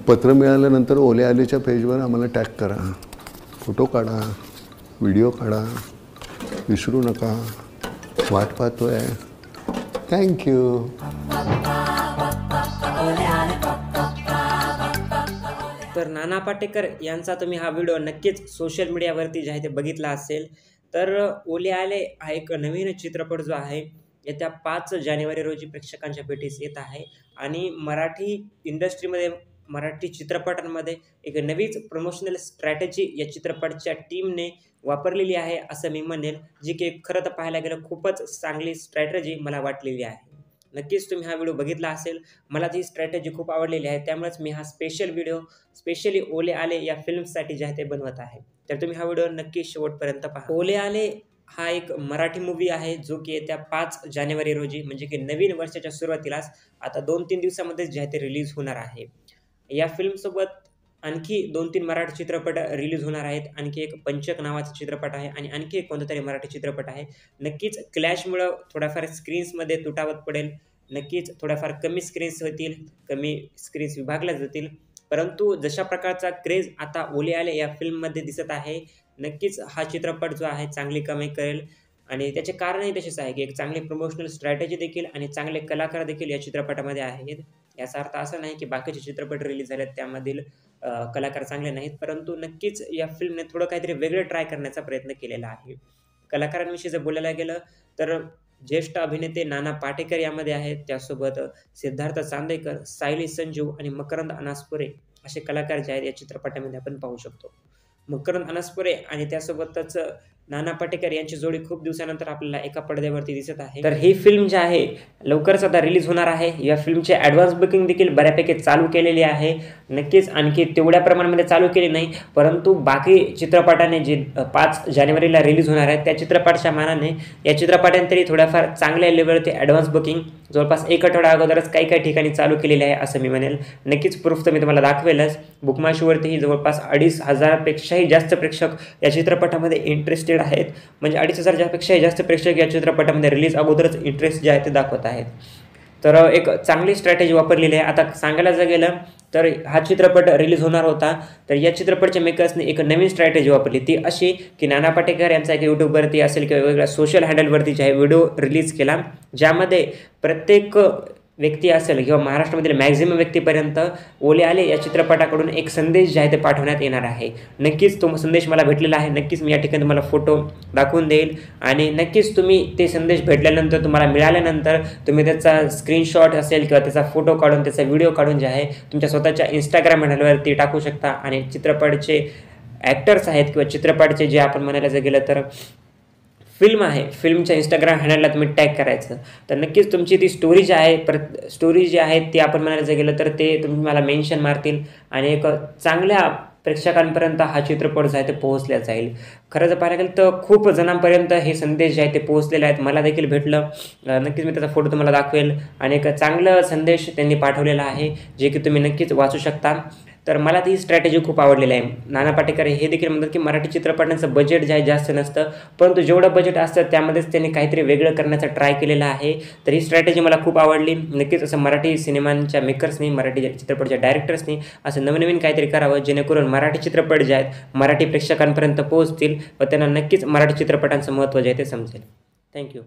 पत्र मिळाल्यानंतर ओले आलेच्या पेजवर आम्हाला टॅग करा, फोटो काढा, व्हिडिओ काढा, विसरू नका. वाट पाहतोय. थँक्यू. तर नाना पाटेकर यांचा तुम्ही हा व्हिडिओ नक्कीच सोशल मीडियावरती जे आहे ते बघितला असेल. तर ओले आले हा एक नवीन चित्रपट जो आहे येत्या 5 जानेवारी रोजी प्रेक्षकांच्या भेटीस येत आहे आणि मराठी इंडस्ट्रीमध्ये, मराठी चित्रपटांमध्ये एक नवीच प्रमोशनल स्ट्रॅटेजी या चित्रपटाच्या टीमने वापरलेली आहे असं मी म्हणेल, जी की खरं तर पाहायला गेलं खूपच चांगली स्ट्रॅटेजी मला वाटलेली आहे. नक्कीच तुम्ही हा व्हिडिओ बघितला असेल. मला ती स्ट्रॅटेजी खूप आवडलेली आहे, त्यामुळेच मी हा स्पेशल व्हिडिओ स्पेशली ओले आले या फिल्मसाठी जे आहे ते बनवत आहे. तर तुम्ही हा व्हिडिओ नक्की शेवटपर्यंत पहा. ओले आले हा एक मराठी मूव्ही आहे जो की येत्या 5 जानेवारी रोजी म्हणजे की नवीन वर्षाच्या सुरुवातीलाच आता 2-3 दिवसामध्ये जे आहे ते रिलीज होणार आहे. या फिल्मसोबत आणखी 2-3 मराठी चित्रपट रिलीज होणार आहेत. आणखी एक पंचक नावाचा चित्रपट आहे आणि आणखी एक कोणता तरी मराठी चित्रपट आहे. नक्कीच क्लॅशमुळं थोड्याफार स्क्रीन्समध्ये तुटावत पडेल. नक्कीच थोड्याफार कमी स्क्रीन्स होतील, कमी स्क्रीन्स विभागल्या जातील. परंतु जशा प्रकारचा क्रेज आता ओले आले या फिल्ममध्ये दिसत आहे, नक्कीच हा चित्रपट जो आहे चांगली कमाई करेल आणि त्याचे कारणही तसेच आहे की एक चांगली प्रमोशनल स्ट्रॅटेजी देखील आणि चांगले कलाकार देखील या चित्रपटामध्ये आहेत. याचा अर्थ असा नाही की बाकीचे चित्रपट रिलीज झालेत त्यामधील कलाकार चांगले नाहीत, परंतु नक्कीच या फिल्मने थोडं काहीतरी वेगळं ट्राय करण्याचा प्रयत्न केलेला आहे. कलाकारांविषयी जर बोलायला गेलं तर ज्येष्ठ अभिनेते नाना पाटेकर यामध्ये आहेत. त्यासोबत सिद्धार्थ चांदेकर, सायली संजू आणि मकरंद अनासपुरे असे कलाकार जे आहेत या चित्रपटामध्ये आपण पाहू शकतो. मकरंद अनासपुरे आणि त्यासोबतच नाना पाटेकर यांची जोडी खूप दिवसानंतर आपल्याला एका पडद्यावरती दिसत आहे. तर ही फिल्म जी आहे लवकरच आता रिलीज होणार आहे. या फिल्मचे ॲडव्हान्स बुकिंग देखील बऱ्यापैकी चालू केलेली आहे. नक्कीच आणखी तेवढ्या प्रमाणामध्ये चालू केली नाही, परंतु बाकी चित्रपटाने जे 5 जानेवारीला रिलीज होणार आहे त्या चित्रपटाच्या मानाने या चित्रपटाने तरी थोड्याफार चांगल्या लेवलवरती ॲडव्हान्स बुकिंग जवळपास 1 आठवडा अगोदरच काही ठिकाणी चालू केलेली आहे असं मी म्हणेल. नक्कीच प्रूफ तर मी तुम्हाला दाखवेलच. बुकमाशोवरतीही जवळपास 2,500पेक्षाही जास्त प्रेक्षक या चित्रपटामध्ये इंटरेस्टेड आहेत. म्हणजे 2,500पेक्षाही जास्त प्रेक्षक या चित्रपटामध्ये रिलीज अगोदरच इंटरेस्ट जे आहे ते दाखवत आहेत. तर एक चांगली स्ट्रॅटेजी वापरलेली आहे. आता सांगायला जर गेलं तर हा चित्रपट रिलीज होणार होता, तर या चित्रपटाच्या मेकर्सने एक नवीन स्ट्रॅटेजी वापरली. ती अशी की नाना पाटेकर यांचा एक यूट्यूबवरती असेल किंवा वेगवेगळ्या सोशल हँडलवरती जे आहे व्हिडिओ रिलीज केला, ज्यामध्ये प्रत्येक व्यक्ती असेल किंवा महाराष्ट्रामधील मॅक्झिमम व्यक्तीपर्यंत ओले आले या चित्रपटाकडून एक संदेश जे आहे ते पाठवण्यात येणार आहे. नक्कीच तो संदेश मला भेटलेला आहे. नक्कीच मी या ठिकाणी तुम्हाला फोटो दाखवून देईल आणि नक्कीच तुम्ही ते संदेश भेटल्यानंतर, तुम्हाला मिळाल्यानंतर तुम्ही त्याचा स्क्रीनशॉट असेल किंवा त्याचा फोटो काढून, त्याचा व्हिडिओ काढून जे आहे तुमच्या स्वतःच्या इंस्टाग्राम हँडलवरती टाकू शकता आणि चित्रपटाचे ॲक्टर्स आहेत किंवा चित्रपटाचे जे आपण म्हणायला जर गेलं तर फिल्म आहे, फिल्मच्या इंस्टाग्राम हँडलला तुम्ही टॅग करायचं. तर नक्कीच तुमची ती स्टोरी जी आहे स्टोरी जी आहे ती आपण म्हणायला जर गेलं तर ते तुम्ही मला मेन्शन मारतील आणि एक चांगल्या प्रेक्षकांपर्यंत हा चित्रपट जो आहे ते पोहोचला जाईल. खरं जर पाहायला गेलं तर खूप जणांपर्यंत हे संदेश जे आहे ते पोहोचलेले आहेत. मला देखील भेटलं. नक्कीच मी त्याचा फोटो तुम्हाला दाखवेल आणि एक चांगला संदेश त्यांनी पाठवलेला आहे जे की तुम्ही नक्कीच वाचू शकता. तर मला ती स्ट्रॅटेजी खूप आवडलेली आहे. नाना पाटेकर हे देखील म्हणतात की मराठी चित्रपटांचं बजेट जे आहे जास्त नसतं, परंतु जेवढं बजेट असतं त्यामध्येच त्यांनी काहीतरी वेगळं करण्याचा ट्राय केलेला आहे. तर ही स्ट्रॅटेजी मला खूप आवडली. नक्कीच असं मराठी सिनेमांच्या मेकर्सनी, मराठी चित्रपटाच्या डायरेक्टर्सनी असं नवनवीन काहीतरी करावं जेणेकरून मराठी चित्रपट जे आहेत मराठी प्रेक्षकांपर्यंत पोहोचतील व त्यांना नक्कीच मराठी चित्रपटांचं महत्त्व जे आहे ते समजेल. थँक्यू.